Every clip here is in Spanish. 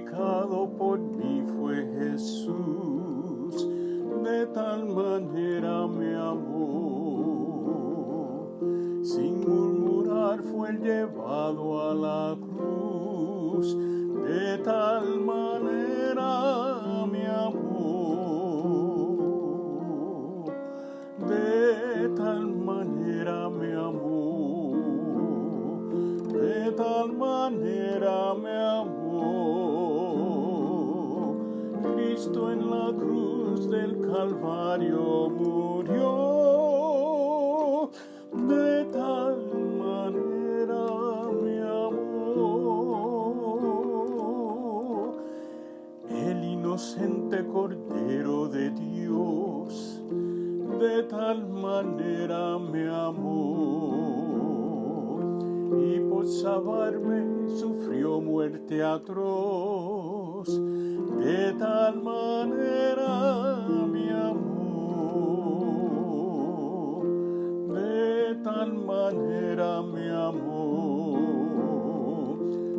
crucificado por mí fue Jesús, de tal manera me amó. Sin murmurar fue llevado a la cruz, de tal manera me amó. De tal manera me amó. De tal manera me amó. Cristo en la cruz del Calvario murió. De tal manera me amó. El inocente Cordero de Dios, de tal manera me amó, y por salvarme sufrió muerte atroz, de tal manera me amó, de tal manera me amó,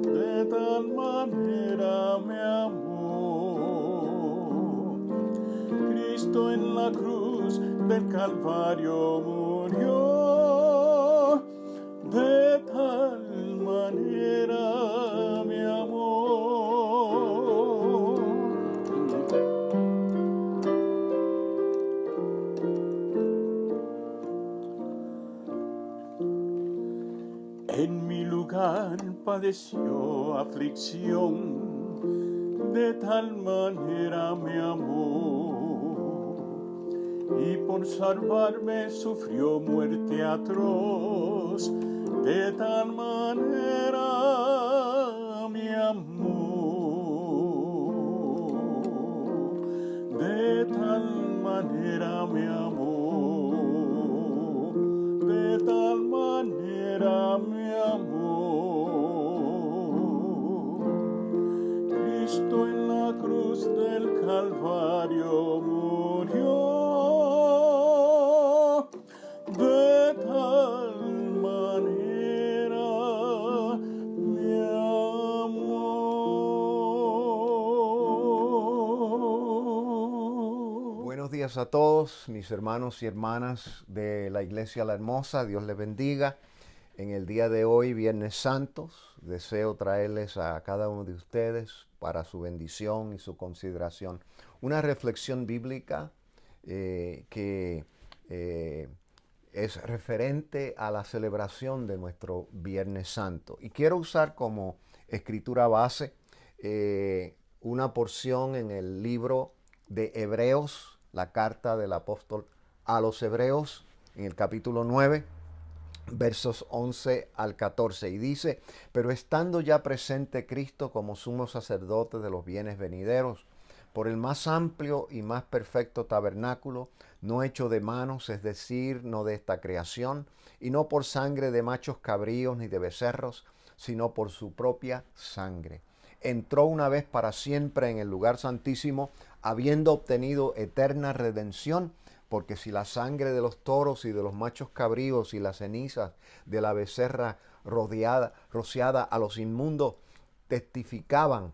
de tal manera me amó. Cristo en la cruz del Calvario murió, de tal manera me amó. En mi lugar padeció aflicción, de tal manera me amó, y por salvarme sufrió muerte atroz, de tal manera me amó, de tal manera me amó, de tal manera me amó. Cristo en la cruz del Calvario murió, de tal manera me amó. Buenos días a todos mis hermanos y hermanas de la Iglesia La Hermosa. Dios les bendiga. En el día de hoy, Viernes Santos, deseo traerles a cada uno de ustedes para su bendición y su consideración una reflexión bíblica que es referente a la celebración de nuestro Viernes Santo. Y quiero usar como escritura base una porción en el libro de Hebreos, la carta del apóstol a los Hebreos, en el capítulo 9, versos 11 al 14, y dice: pero estando ya presente Cristo como sumo sacerdote de los bienes venideros, por el más amplio y más perfecto tabernáculo, no hecho de manos, es decir, no de esta creación, y no por sangre de machos cabríos ni de becerros, sino por su propia sangre, entró una vez para siempre en el lugar santísimo, habiendo obtenido eterna redención. Porque si la sangre de los toros y de los machos cabríos y las cenizas de la becerra rociada a los inmundos testificaban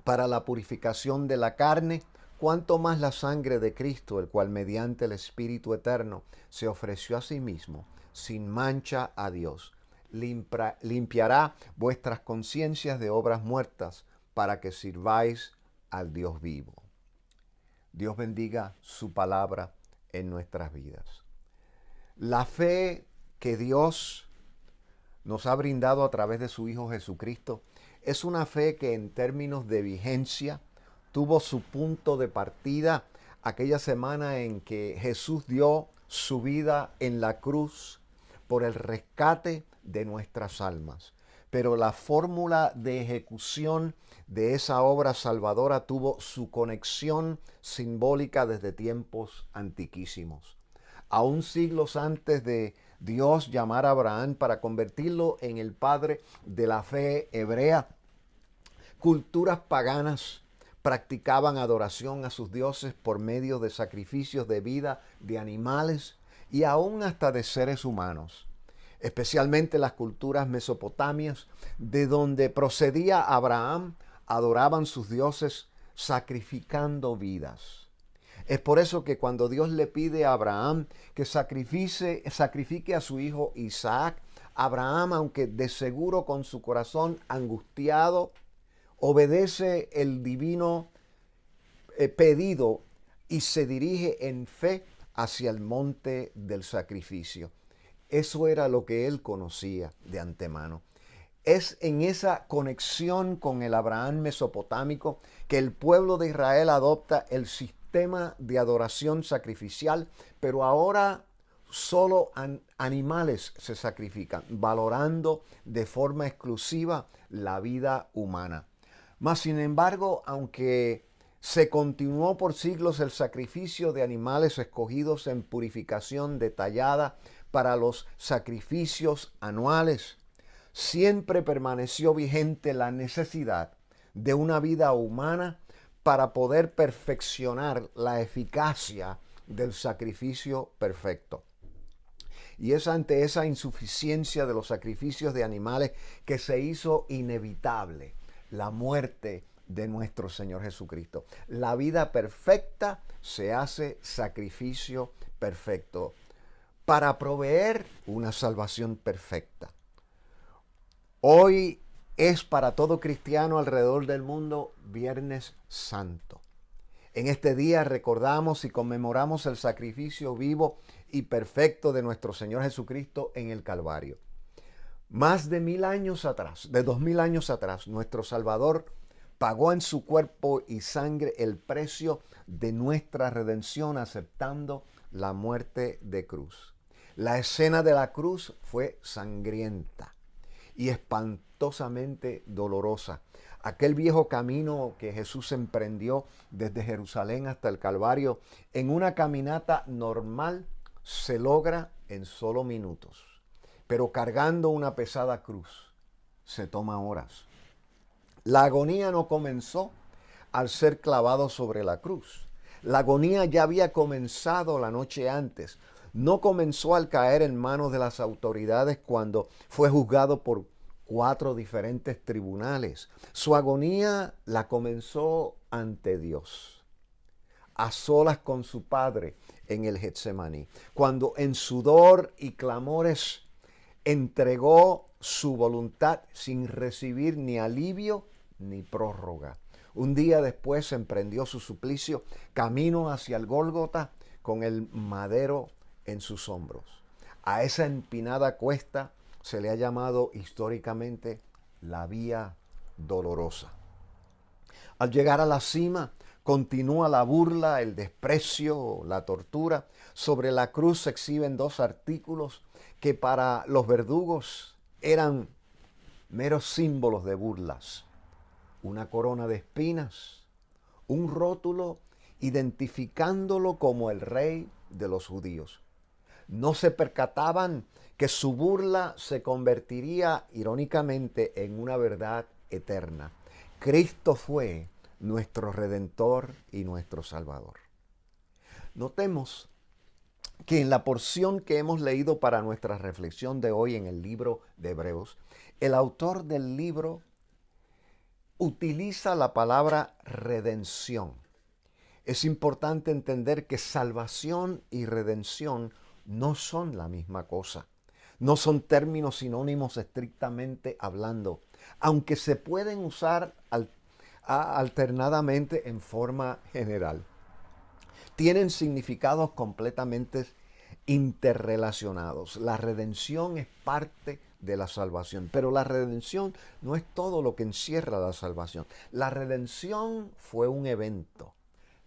para la purificación de la carne, cuánto más la sangre de Cristo, el cual mediante el Espíritu eterno se ofreció a sí mismo, sin mancha a Dios, limpiará vuestras conciencias de obras muertas, para que sirváis al Dios vivo. Dios bendiga su palabra en nuestras vidas. La fe que Dios nos ha brindado a través de su Hijo Jesucristo es una fe que en términos de vigencia tuvo su punto de partida aquella semana en que Jesús dio su vida en la cruz por el rescate de nuestras almas. Pero la fórmula de ejecución de esa obra salvadora tuvo su conexión simbólica desde tiempos antiquísimos. Aún siglos antes de Dios llamar a Abraham para convertirlo en el padre de la fe hebrea, culturas paganas practicaban adoración a sus dioses por medio de sacrificios de vida de animales y aún hasta de seres humanos. Especialmente las culturas mesopotamias, de donde procedía Abraham, adoraban sus dioses sacrificando vidas. Es por eso que cuando Dios le pide a Abraham que sacrifique a su hijo Isaac, Abraham, aunque de seguro con su corazón angustiado, obedece el divino pedido y se dirige en fe hacia el monte del sacrificio. Eso era lo que él conocía de antemano. Es en esa conexión con el Abraham mesopotámico que el pueblo de Israel adopta el sistema de adoración sacrificial, pero ahora solo animales se sacrifican, valorando de forma exclusiva la vida humana. Mas, sin embargo, aunque se continuó por siglos el sacrificio de animales escogidos en purificación detallada para los sacrificios anuales, siempre permaneció vigente la necesidad de una vida humana para poder perfeccionar la eficacia del sacrificio perfecto. Y es ante esa insuficiencia de los sacrificios de animales que se hizo inevitable la muerte de nuestro Señor Jesucristo. La vida perfecta se hace sacrificio perfecto para proveer una salvación perfecta. Hoy es para todo cristiano alrededor del mundo Viernes Santo. En este día recordamos y conmemoramos el sacrificio vivo y perfecto de nuestro Señor Jesucristo en el Calvario. Más de 1000 años atrás, de 2000 años atrás, nuestro Salvador pagó en su cuerpo y sangre el precio de nuestra redención, aceptando la muerte de cruz. La escena de la cruz fue sangrienta y espantosamente dolorosa. Aquel viejo camino que Jesús emprendió desde Jerusalén hasta el Calvario en una caminata normal se logra en solo minutos, pero cargando una pesada cruz se toma horas. La agonía no comenzó al ser clavado sobre la cruz. La agonía ya había comenzado la noche antes. No comenzó al caer en manos de las autoridades cuando fue juzgado por 4 diferentes tribunales. Su agonía la comenzó ante Dios, a solas con su Padre en el Getsemaní, cuando en sudor y clamores entregó su voluntad sin recibir ni alivio ni prórroga. Un día después emprendió su suplicio camino hacia el Gólgota con el madero en sus hombros. A esa empinada cuesta se le ha llamado históricamente la Vía Dolorosa. Al llegar a la cima, continúa la burla, el desprecio, la tortura. Sobre la cruz se exhiben 2 artículos que para los verdugos eran meros símbolos de burlas. Una corona de espinas, un rótulo identificándolo como el rey de los judíos. No se percataban que su burla se convertiría irónicamente en una verdad eterna. Cristo fue nuestro Redentor y nuestro Salvador. Notemos que en la porción que hemos leído para nuestra reflexión de hoy en el libro de Hebreos, el autor del libro utiliza la palabra redención. Es importante entender que salvación y redención no son la misma cosa. No son términos sinónimos estrictamente hablando, aunque se pueden usar alternadamente en forma general. Tienen significados completamente interrelacionados. La redención es parte de la salvación, pero la redención no es todo lo que encierra la salvación. La redención fue un evento.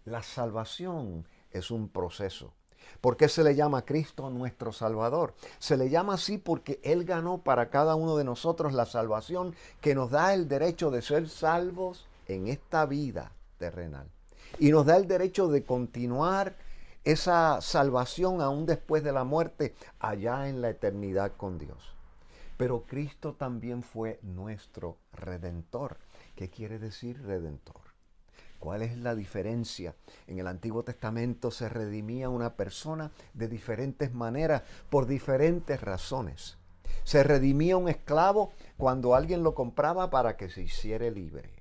La salvación es un proceso. ¿Por qué se le llama a Cristo nuestro Salvador? Se le llama así porque Él ganó para cada uno de nosotros la salvación que nos da el derecho de ser salvos en esta vida terrenal. Y nos da el derecho de continuar esa salvación aún después de la muerte, allá en la eternidad con Dios. Pero Cristo también fue nuestro Redentor. ¿Qué quiere decir Redentor? ¿Cuál es la diferencia? En el Antiguo Testamento se redimía una persona de diferentes maneras, por diferentes razones. Se redimía un esclavo cuando alguien lo compraba para que se hiciera libre.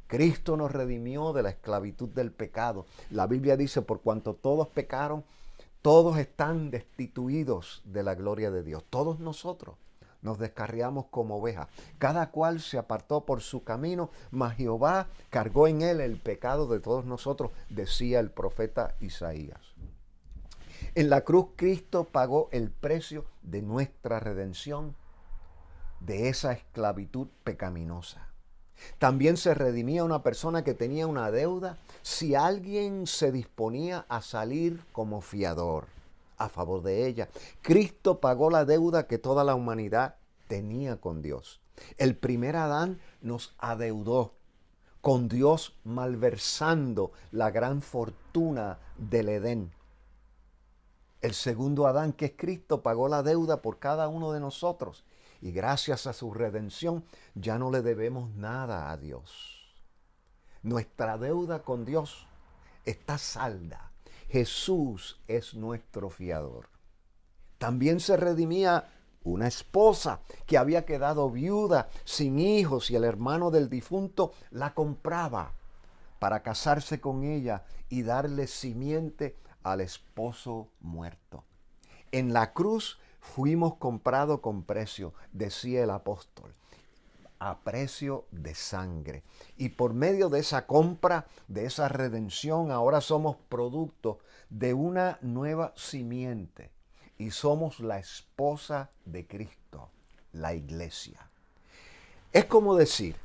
Cristo nos redimió de la esclavitud del pecado. La Biblia dice, por cuanto todos pecaron, todos están destituidos de la gloria de Dios. Todos nosotros nos descarriamos como ovejas. Cada cual se apartó por su camino, mas Jehová cargó en él el pecado de todos nosotros, decía el profeta Isaías. En la cruz Cristo pagó el precio de nuestra redención, de esa esclavitud pecaminosa. También se redimía una persona que tenía una deuda si alguien se disponía a salir como fiador a favor de ella. Cristo pagó la deuda que toda la humanidad tenía con Dios. El primer Adán nos adeudó con Dios, malversando la gran fortuna del Edén. El segundo Adán, que es Cristo, pagó la deuda por cada uno de nosotros. Y gracias a su redención ya no le debemos nada a Dios. Nuestra deuda con Dios está salda. Jesús es nuestro fiador. También se redimía una esposa que había quedado viuda, sin hijos, y el hermano del difunto la compraba para casarse con ella y darle simiente al esposo muerto. En la cruz fuimos comprados con precio, decía el apóstol, a precio de sangre. Y por medio de esa compra, de esa redención, ahora somos producto de una nueva simiente. Y somos la esposa de Cristo, la iglesia. Es como decir,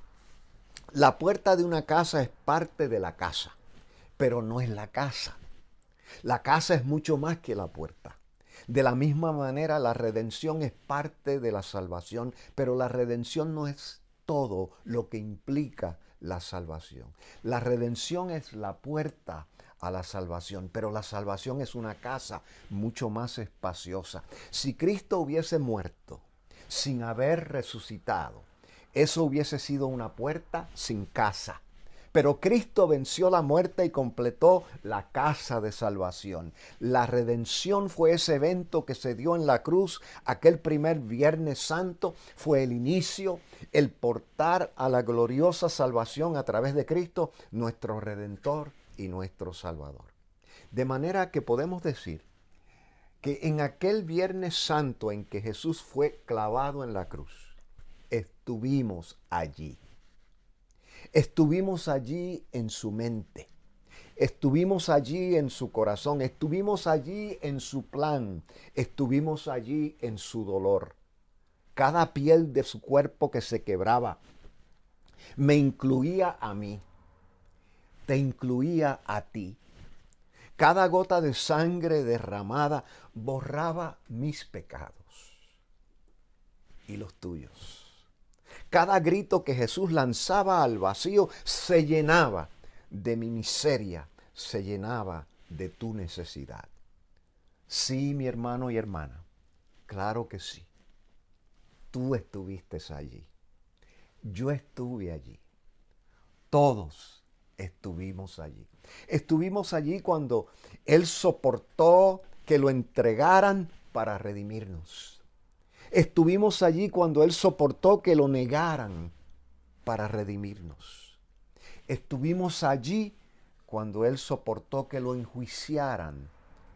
la puerta de una casa es parte de la casa, pero no es la casa. La casa es mucho más que la puerta. De la misma manera, la redención es parte de la salvación, pero la redención no es todo lo que implica la salvación. La redención es la puerta a la salvación, pero la salvación es una casa mucho más espaciosa. Si Cristo hubiese muerto sin haber resucitado, eso hubiese sido una puerta sin casa. Pero Cristo venció la muerte y completó la casa de salvación. La redención fue ese evento que se dio en la cruz, aquel primer Viernes Santo, fue el inicio, el portar a la gloriosa salvación a través de Cristo, nuestro Redentor y nuestro Salvador. De manera que podemos decir que en aquel Viernes Santo en que Jesús fue clavado en la cruz, estuvimos allí. Estuvimos allí en su mente, estuvimos allí en su corazón, estuvimos allí en su plan, estuvimos allí en su dolor. Cada piel de su cuerpo que se quebraba me incluía a mí, te incluía a ti. Cada gota de sangre derramada borraba mis pecados y los tuyos. Cada grito que Jesús lanzaba al vacío se llenaba de mi miseria, se llenaba de tu necesidad. Sí, mi hermano y hermana, claro que sí. Tú estuviste allí. Yo estuve allí. Todos estuvimos allí. Estuvimos allí cuando Él soportó que lo entregaran para redimirnos. Estuvimos allí cuando Él soportó que lo negaran para redimirnos. Estuvimos allí cuando Él soportó que lo enjuiciaran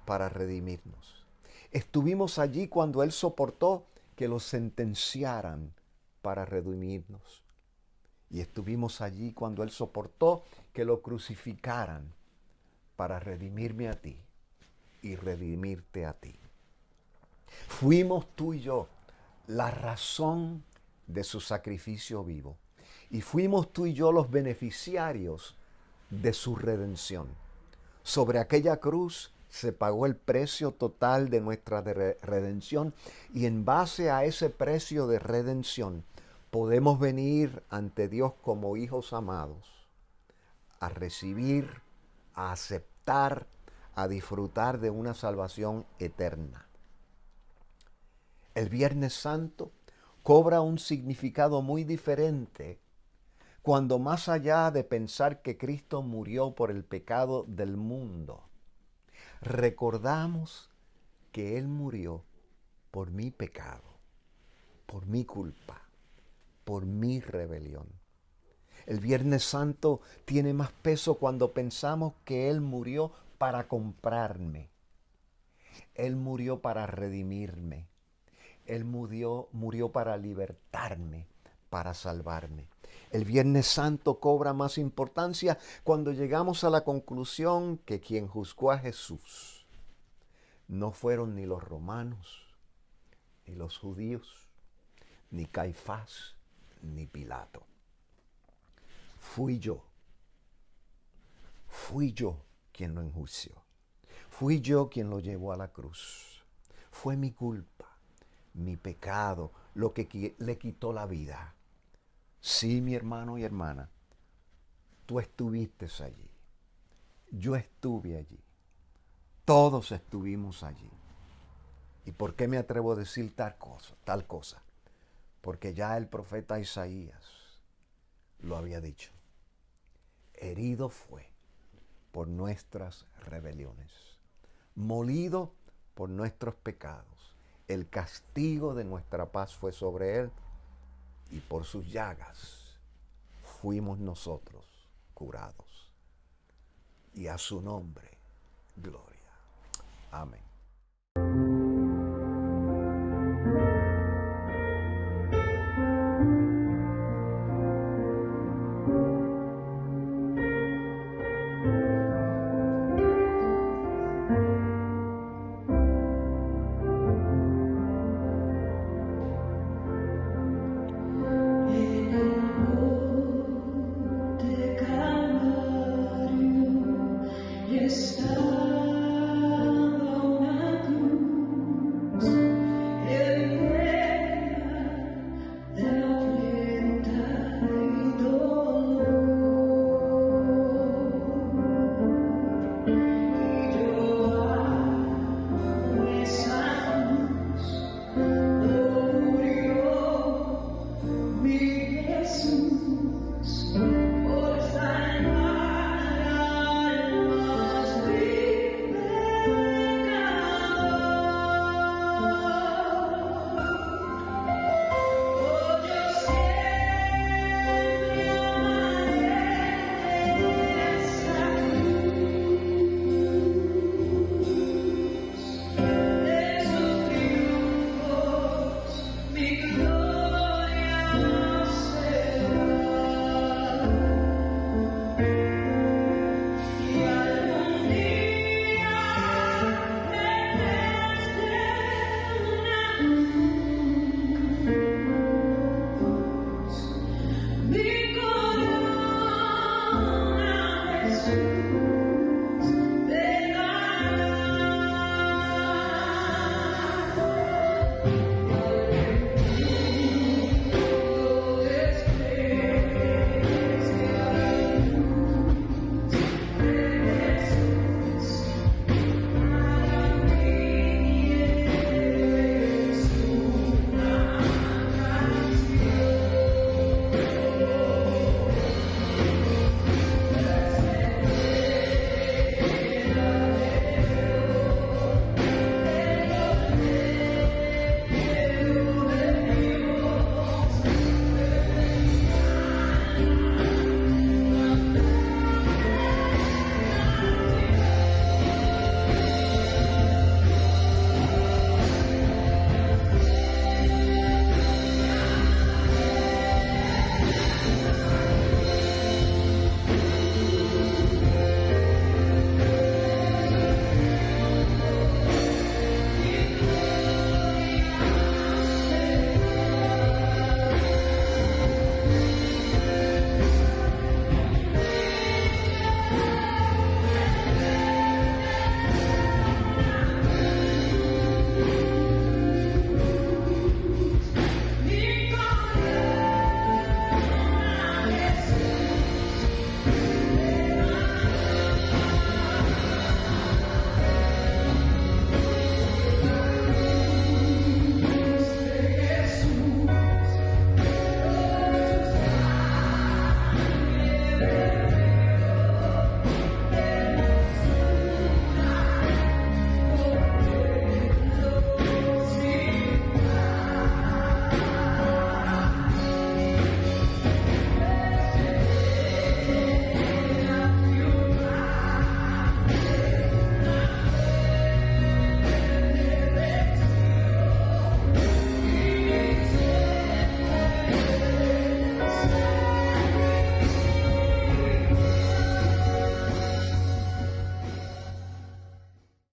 para redimirnos. Estuvimos allí cuando Él soportó que lo sentenciaran para redimirnos. Y estuvimos allí cuando Él soportó que lo crucificaran para redimirme a ti y redimirte a ti. Fuimos tú y yo la razón de su sacrificio vivo. Y fuimos tú y yo los beneficiarios de su redención. Sobre aquella cruz se pagó el precio total de nuestra redención y en base a ese precio de redención podemos venir ante Dios como hijos amados, a recibir, a aceptar, a disfrutar de una salvación eterna. El Viernes Santo cobra un significado muy diferente cuando más allá de pensar que Cristo murió por el pecado del mundo, recordamos que Él murió por mi pecado, por mi culpa, por mi rebelión. El Viernes Santo tiene más peso cuando pensamos que Él murió para comprarme. Él murió para redimirme. Él murió para libertarme, para salvarme. El Viernes Santo cobra más importancia cuando llegamos a la conclusión que quien juzgó a Jesús no fueron ni los romanos, ni los judíos, ni Caifás, ni Pilato. Fui yo quien lo enjuició. Fui yo quien lo llevó a la cruz. Fue mi culpa, mi pecado, lo que le quitó la vida. Sí, mi hermano y hermana, tú estuviste allí. Yo estuve allí. Todos estuvimos allí. ¿Y por qué me atrevo a decir tal cosa? Porque ya el profeta Isaías lo había dicho. Herido fue por nuestras rebeliones, molido por nuestros pecados. El castigo de nuestra paz fue sobre él y por sus llagas fuimos nosotros curados. Y a su nombre, gloria. Amén.